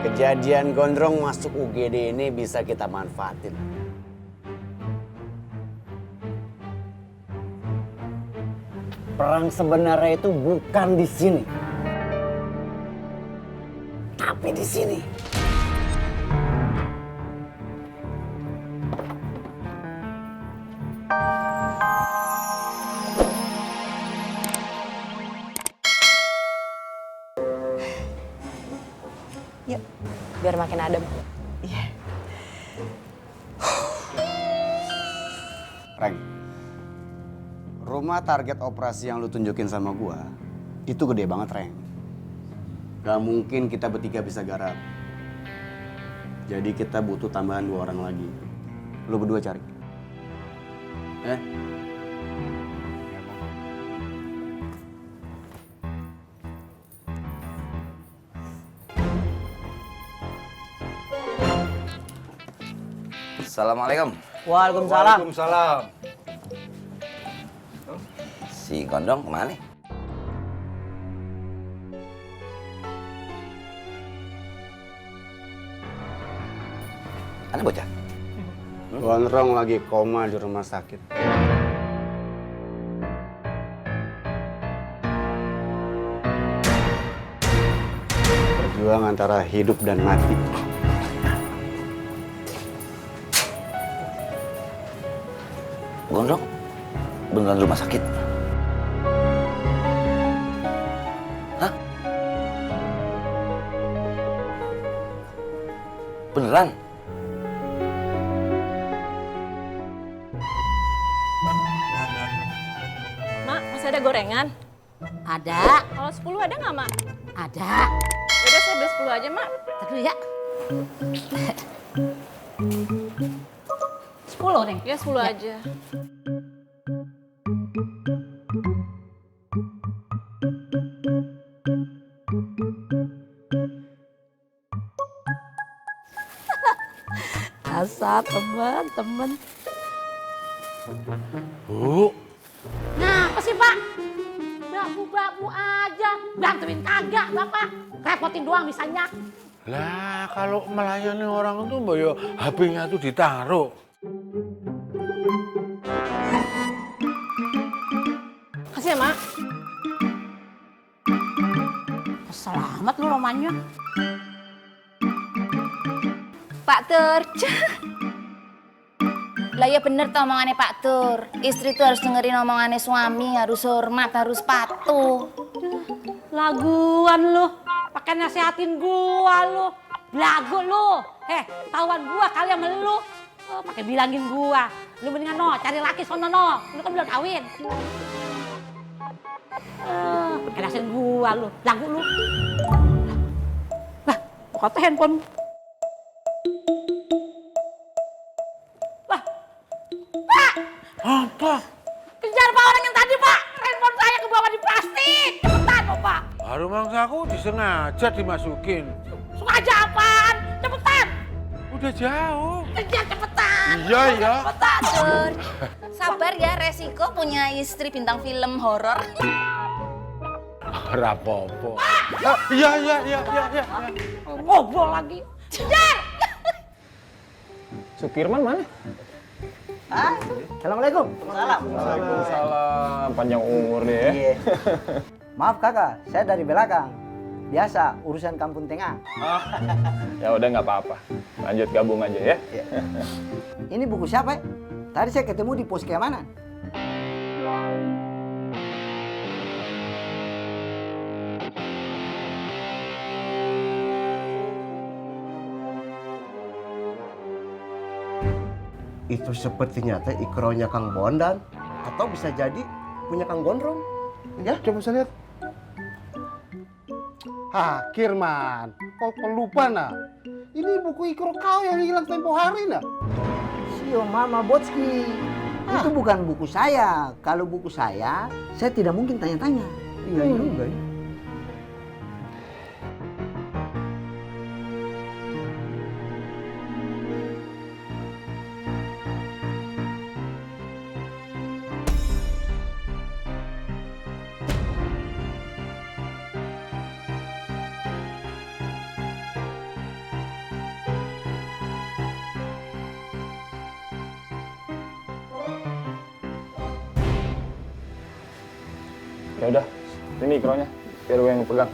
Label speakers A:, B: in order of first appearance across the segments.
A: Kejadian gondrong masuk UGD ini bisa kita manfaatin. Perang sebenarnya itu bukan di sini, tapi di sini.
B: Yuk, biar makin adem. Iya.
A: Reng, rumah target operasi yang lu tunjukin sama gua itu gede banget, Reng. Gak mungkin kita bertiga bisa garap. Jadi kita butuh tambahan 2 orang lagi. Lu berdua cari.
C: Assalamualaikum.
D: Waalaikumsalam.
E: Waalaikumsalam.
C: Si Gondong kemana? Ada bocah?
A: Gondrong lagi koma di rumah sakit. Berjuang antara hidup dan mati.
C: Gondong beneran rumah sakit? Hah? Beneran?
B: Mak, masih ada gorengan?
F: Ada,
B: Kalau 10 ada nggak, Mak?
F: ada.
B: Yaudah, saya beli 10 aja, Mak.
F: Ntar dulu ya. 10 Neng.
B: Ya, 10 aja.
F: Asal teman-teman.
E: Bu,
F: Nah, apa sih Pak? Babu-babu aja. Bantuin kagak Bapak. Repotin doang bisanya.
E: lah kalau melayani orang itu mbak ya HP-nya tuh ditaruh.
B: Kasih ya, Mak.
F: Selamat lu romannya.
G: Pak Tur. Lah ya bener tuh omongannya Pak Tur. Istri tuh harus dengerin omongannya suami, harus hormat, harus patuh.
F: Laguan lu. Pakai nasihatin gua lu. Belagu lu. Tawan gua kali sama lu. Pakai bilangin gua. Lu mendingan cari laki sono Lu kan belum kawin. Pakai nasihatin gua lu. Lagu lu. Lah, kok handphone.
E: Apa?
F: Kejar Pak orang yang tadi Pak. Handphone saya kebawa di plastik. Cepetan loh Pak.
E: Baru mangsaku disengaja dimasukin.
F: Sengaja apaan? Cepetan.
E: Udah jauh.
F: Kejar cepetan.
E: Iya, iya.
G: Pak Tur, sabar ya, resiko punya istri bintang film horor.
E: Rapopo. Iya.
F: Ngobrol lagi. Kejar.
D: Sukirman mana? Assalamualaikum. Waalaikumsalam. Panjang umur deh ya.
H: Iya. Maaf kakak, saya dari belakang. Biasa urusan kampung tengah.
D: Ya udah nggak apa-apa. Lanjut gabung aja ya.
H: Ini buku siapa? Tadi saya ketemu di pos keamanan.
I: Itu sepertinya teh ikronya Kang Bondan atau bisa jadi punya Kang Gondrong. Ya, coba saya lihat. Kirman, kok pelupa nak? Ini buku ikro kau yang hilang tempo hari nak?
H: Sio Mama Botski. Itu bukan buku saya. Kalau buku saya tidak mungkin tanya-tanya.
I: Iya juga ya.
D: Ya udah, ini ikronya, biar gue yang pegang.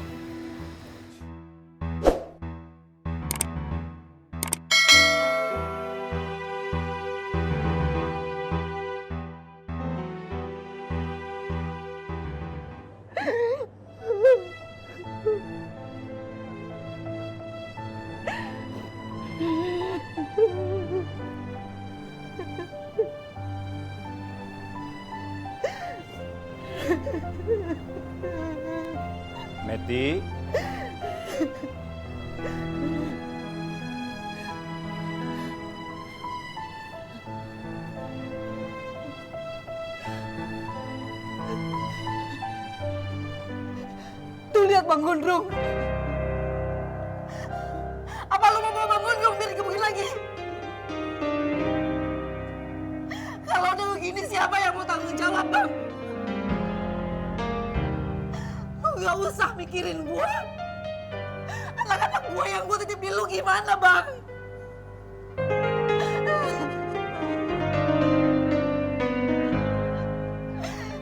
E: Meti.
J: Tuh lihat Bang Gondrong. Apa lu mau bawa Bang Gondrong biar dikebukin lagi? Kalau udah begini siapa yang mau tanggung jawab, Bang? Lu gak usah mikirin gua. Anak-anak gua yang gua titip di lu gimana, Bang?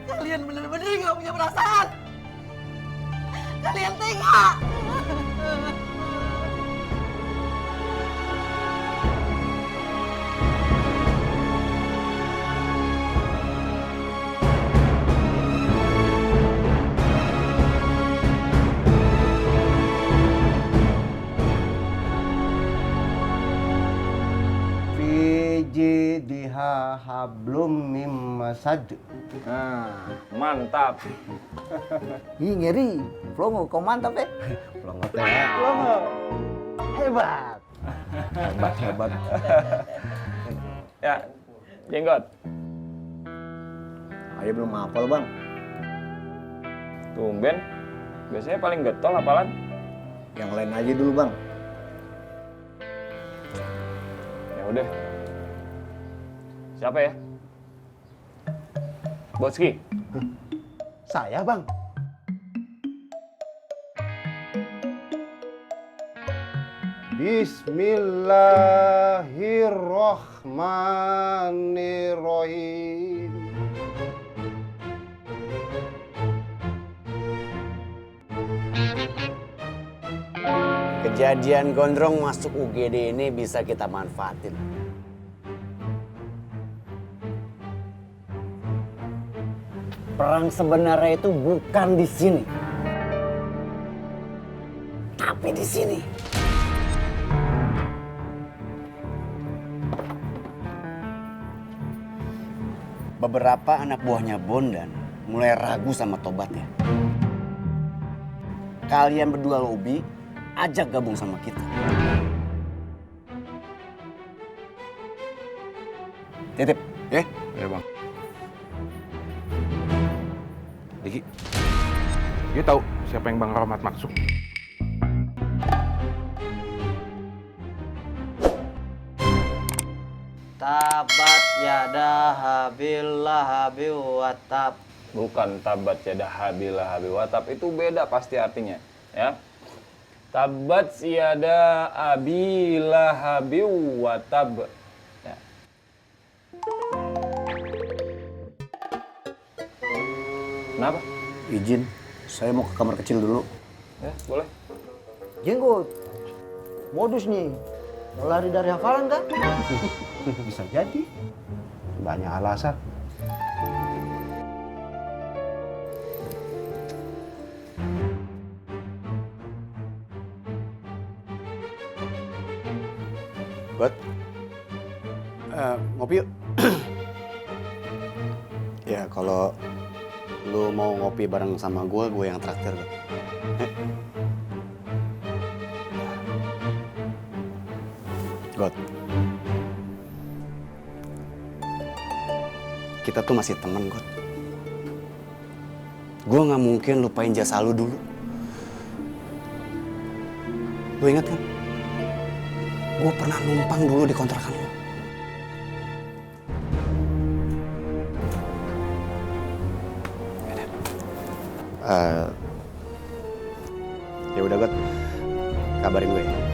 J: Kalian bener-bener gak punya perasaan. Kalian tega.
I: Fijidiha hablum mim masad.
D: Nah, mantap.
H: Ih ngeri, Plongo kau mantap ya.
I: Plongo teh. Plongo. Hebat. Hebat.
D: Ya, jenggot.
H: Ayo belum hafal Bang.
D: Tumben. Biasanya paling getol hafalan.
H: Yang lain aja dulu Bang.
D: Ya udah. Siapa ya? Botski.
I: Saya, Bang. Bismillahirrahmanirrahim.
A: Kejadian Gondrong masuk UGD ini bisa kita manfaatin. Perang sebenarnya itu bukan di sini, tapi di sini. Beberapa anak buahnya Bondan mulai ragu sama tobatnya. Kalian berdua lobby, ajak gabung sama kita. Titip, ya?
E: Ya Bang.
C: Diki,
E: Dia tahu siapa yang Bang Rahmat maksud.
A: Tabat yada habillahabi watab.
D: Bukan tabat yada habillahabi watab, itu beda pasti artinya, ya. Tabat yada abillahabi watab. Ya. Kenapa?
A: Izin, saya mau ke kamar kecil dulu.
D: Ya, boleh.
H: Jenggot. Modus nih. Mau lari dari hafalan kan?
I: Bisa jadi. Banyak alasan.
A: Buat ngopi yuk. Ya kalau lu mau ngopi bareng sama gue yang traktir. God, kita tuh masih teman, God. Gue nggak mungkin lupain jasa lu dulu. Lu ingat kan? Gue pernah numpang dulu di kontrakan lu. Ya udah, God. Kabarin gue ya.